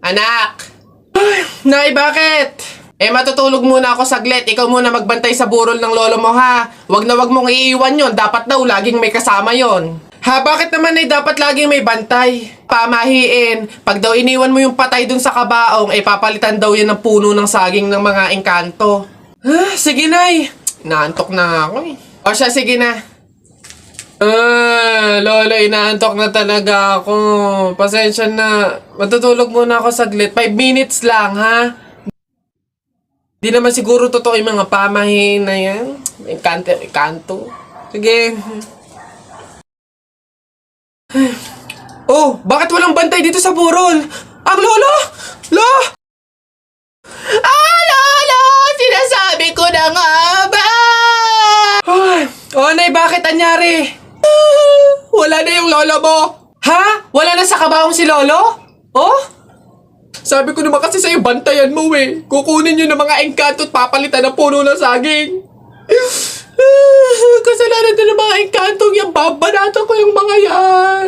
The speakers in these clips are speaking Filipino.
Anak! Nay, bakit? Matutulog muna ako saglit. Ikaw muna magbantay sa burol ng lolo mo, ha? Wag na wag mong iiwan yon. Dapat daw laging may kasama yon. Ha, bakit naman ay dapat laging may bantay? Pamahiin. Pag daw iniwan mo yung patay dun sa kabaong, papalitan daw yan ng puno ng saging ng mga engkanto. Sige, Nay. Naantok na ako eh. O siya, sige na. Lola, inaantok na talaga ako. Pasensya na. Matutulog muna ako saglit. 5 minutes lang, ha? Di naman siguro totoo yung mga pamahiin na yan. Engkanto. Sige. Oh, bakit walang bantay dito sa burol? Ang lolo! Lolo! Sinasabi ko na nga ba? Nay, bakit anyari? Wala na yung lolo mo. Ha? Wala na sa kabaong si lolo? Oh? Sabi ko naman kasi sa'yo, bantayan mo eh. Kukunin nyo ng mga engkanto at papalitan ng puno ng saging. Kasalanan din ng mga engkantong yan. Babanatan ko yung mga yan.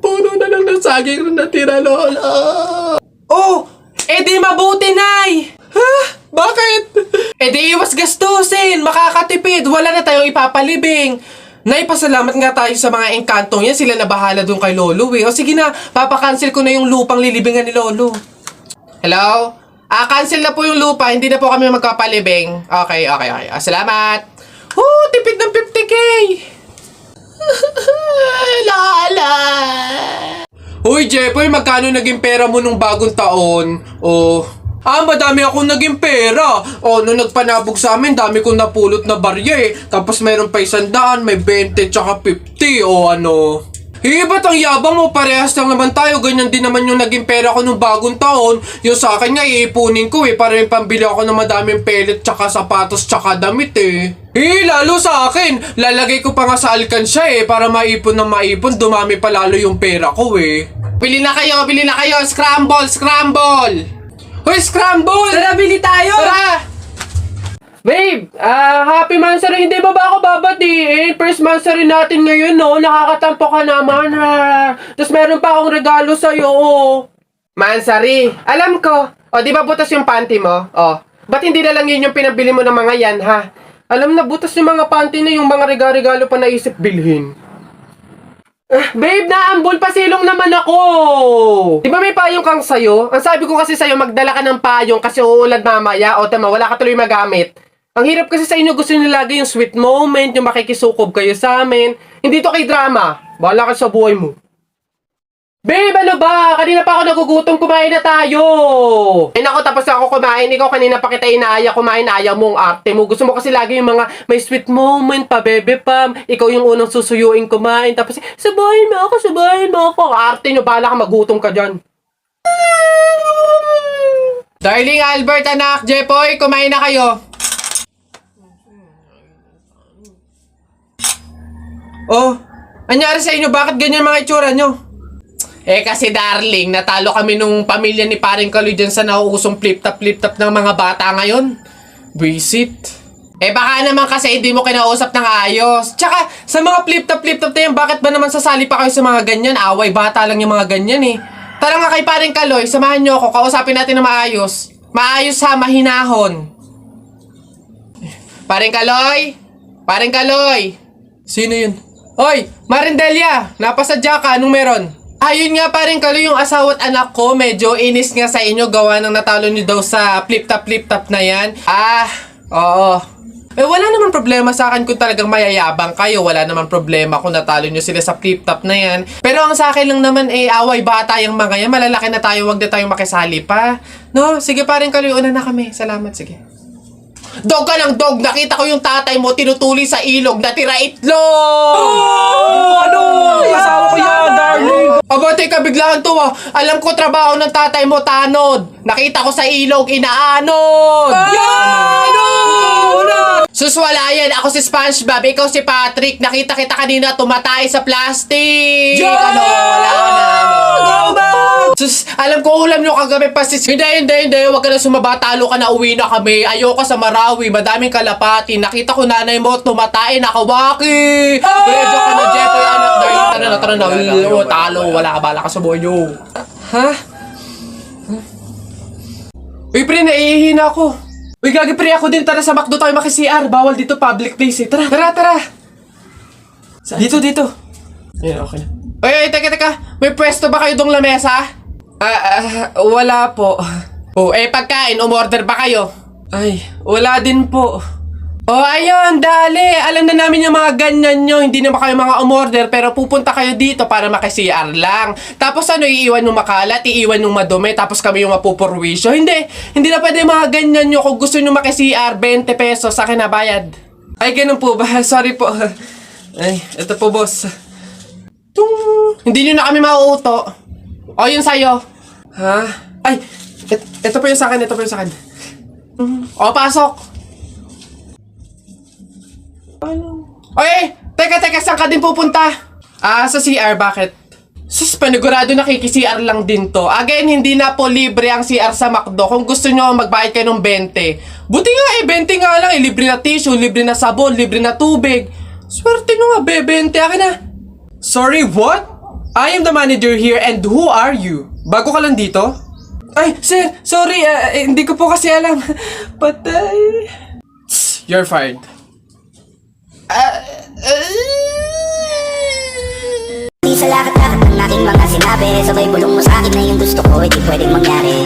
Puno na lang ng saging na natira, lola. Oh, di mabuti, Nay. Ha? Bakit? Di iwas gastusin. Makakatipid. Wala na tayong ipapalibing. Nay, pasalamat nga tayo sa mga engkantong yan. Sila na bahala dun kay lolo eh. O sige na, papakancel ko na yung lupang lilibingan ni lolo. Hello? Cancel na po yung lupa. Hindi na po kami magpapalibing. Okay. Salamat. Tipid ng 50K. Lala. Uy, Jepoy, magkano naging pera mo nung bagong taon? Madami akong naging pera. Nung nagpanabog sa amin, dami kong napulot na barya eh. Tapos mayroon pa 100, may 20, tsaka 50, ba't ang yabang mo? Parehas lang naman tayo. Ganyan din naman yung naging pera ko nung bagong taon. Yung sa akin nga, iipunin ko para yung pambili ako ng madaming pellet, tsaka sapatos, tsaka damit eh. Lalo sa akin. Lalagay ko pa nga sa alkansya para maipon ng maipon. Dumami pa lalo yung pera ko eh. Bili na kayo. Scramble! Hoy, scramble! Tara, bili tayo! Tara! Babe, happy Mansari. Hindi ba ako babatiin? First Mansari natin ngayon, no? Nakakatampo ka naman, ha? Tapos meron pa akong regalo sa'yo, Mansari, alam ko. Di ba butas yung panty mo? Ba't hindi na lang yun yung pinabili mo ng mga yan, ha? Alam na, butas yung mga panty na yung mga regalo pa naisip bilhin. Babe, naambol pa silong naman ako. Di ba may payong kang sayo? Ang sabi ko kasi sa'yo, magdala ka ng payong kasi uulad mamaya. Tama, wala ka tuloy magamit. Ang hirap kasi sa inyo, gusto nyo lagi yung sweet moment, yung makikisukob kayo sa amin. Hindi to kay drama. Bahala ka sa buhay mo. Babe, ano ba? Kanina pa ako nagugutom, kumain na tayo. Naku, tapos ako kumain. Ikaw kanina pa kita inaaya, kumain, ayaw mong arte mo. Gusto mo kasi lagi yung mga may sweet moment pa, bebe pam. Ikaw yung unang susuyuin kumain. Tapos, sabahin mo ako. Arte nyo, bahala ka, magutom ka dyan. Darling Albert, anak, Jepoy, kumain na kayo. Anyari sa inyo? Bakit ganyan mga itsura nyo? Kasi darling, natalo kami nung pamilya ni paring Kaloy dyan sa nauusong flip-top ng mga bata ngayon. Visit. Baka naman kasi hindi mo kinausap ng ayos. Tsaka, sa mga flip-top na yan, bakit ba naman sasali pa kayo sa mga ganyan? Away, bata lang yung mga ganyan eh. Tara nga kay paring Kaloy, samahan nyo ako, kausapin natin na maayos. Maayos ha, mahinahon. Paring Kaloy! Sino yun? Hoy, Marindelia! Napasadya ka, anong meron? Ayun nga paring Kaloy, yung asawa at anak ko, medyo inis nga sa inyo, gawa ng natalo nyo daw sa flip-top na yan. Oo. Wala naman problema sa akin kung talagang mayayabang kayo. Wala naman problema kung natalo nyo sila sa flip-top na yan. Pero ang sa akin lang naman away bata yung mga yan. Malalaki na tayo, wag na tayong makisali pa. No? Sige paring Kaloy, una na kami. Salamat, sige. Dog ka ng dog! Nakita ko yung tatay mo tinutuli sa ilog na tira itlog! Asawa ko yan, darling! Teka, biglaan to Alam ko trabaho ng tatay mo, tanod! Nakita ko sa ilog, inaanod! Sus, wala yan! Ako si SpongeBob, ikaw si Patrick! Nakita kita kanina tumatay sa plastic! Wala na! Sus, alam ko ulam nyo kagabi pa sis. Hindi. Huwag ka na sumaba. Talo ka na, uwi na kami. Ayoko sa Marawi. Madaming kalapati. Nakita ko nanay mo tumatay. Nakawaki. Medyo ka na, Jepoy, anak. Tara na. Talo. Wala ka, bala ka sa buhay nyo. Ha? Uy, pre, naiihina ako. Uy, gagi, pre, ako din. Tara sa McDo tayo maki-CR. Bawal dito, public place eh. Tara, tara, tara. Dito, dito. Ayan, okay na. Uy, teka. May pwesto ba kayo dong lamesa? Wala po. Oh, pagkain, umorder ba kayo? Ay, wala din po. Oh, ayun, dali. Alam na namin yung mga ganyan nyo. Hindi naman kayo mga umorder, pero pupunta kayo dito para maki-CR lang. Tapos ano, iiwan yung makalat, iiwan yung madumi, tapos kami yung mapupurwisyo. Hindi na pwede mga ganyan nyo. Kung gusto nyo maki-CR, 20 pesos sa akin na bayad. Ay, ganun po ba? Sorry po. Ay, ito po, boss. Hindi nyo na kami mauuto. O, yun sa'yo. Ha? Ay, ito po yung sa akin, O, pasok. Oy! Teka, saan ka din pupunta? Sa CR, bakit? Sus, panigurado nakiki-CR lang din to. Again, hindi na po libre ang CR sa McDo. Kung gusto nyo, magbayad kayo ng 20. Buti nga 20 nga lang Libre na tissue, libre na sabon, libre na tubig. Swerte nyo nga, 20. Akin na. Sorry, what? I am the manager here and who are you? Bago ka lang dito? Ay, sir, sorry, hindi ko po kasi alam. Patay. You're fired. Di sa lahat-lahat ng aking mga sinabi, sabay bulong mo sa akin na yung gusto ko, hindi pwedeng mangyari.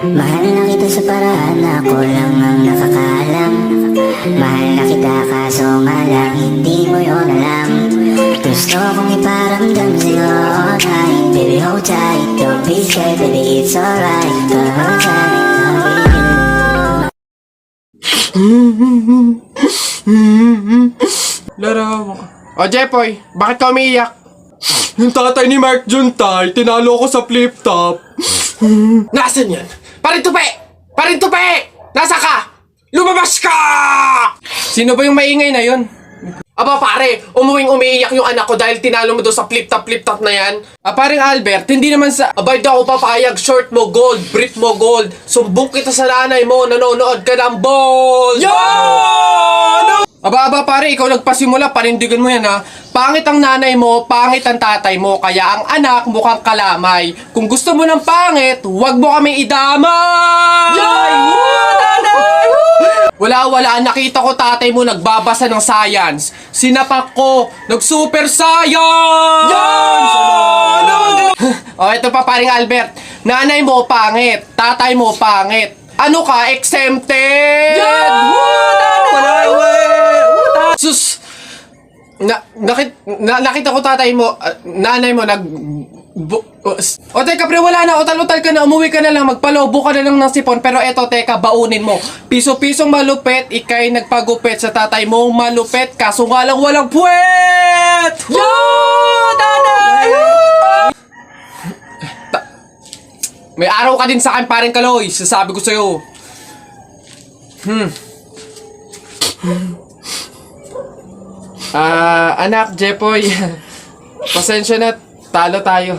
Mahal na kita sa paraan na ako lang ang nakakaalam. Mahal na kita kaso nga lang hindi mo yun alam. Gusto kong iparamdam sa'yo all night. Baby hold tight, don't be scared, baby it's alright. The whole time Laro mo. O, Jepoy, bakit ka umiiyak? Yung tatay ni Mark Juntay, tinalo ko sa flip top. Nasaan yan? Parintupe! Nasa ka? Lumabas ka! Sino ba yung maingay na yun? Aba pare, umiiyak yung anak ko dahil tinalo mo doon sa flip top na yan. Paring Albert, hindi naman sa... Abay daw ako papayag, short mo gold, brief mo gold. Sumbong kita sa nanay mo, nanonood ka ng balls! Yo! Aba pare, ikaw nagpasimula, panindigan mo yan ha. Pangit ang nanay mo, pangit ang tatay mo, kaya ang anak mukhang kalamay. Kung gusto mo ng pangit, huwag mo kami idamay! Yay! Wala, nakita ko tatay mo nagbabasa ng science. Sinapak ko, nag-super science! Yan! O, ito pa paring Albert. Nanay mo pangit, tatay mo pangit. Ano ka, exempted? Yan! Sus! Nakita ko tatay mo, nanay mo o teka pre, wala na, utal-utal ka na, umuwi ka na lang, magpalobo ka na lang ng sipon. Pero eto teka, baunin mo. Piso-pisong malupet, ikay nagpagupit sa tatay mo, malupet, kaso nga lang walang puwet! Yo! Nanay! May araw ka din sa akin, paring Kaloy, sasabi ko sa'yo. Anak, Jepoy, pasensya na, talo tayo.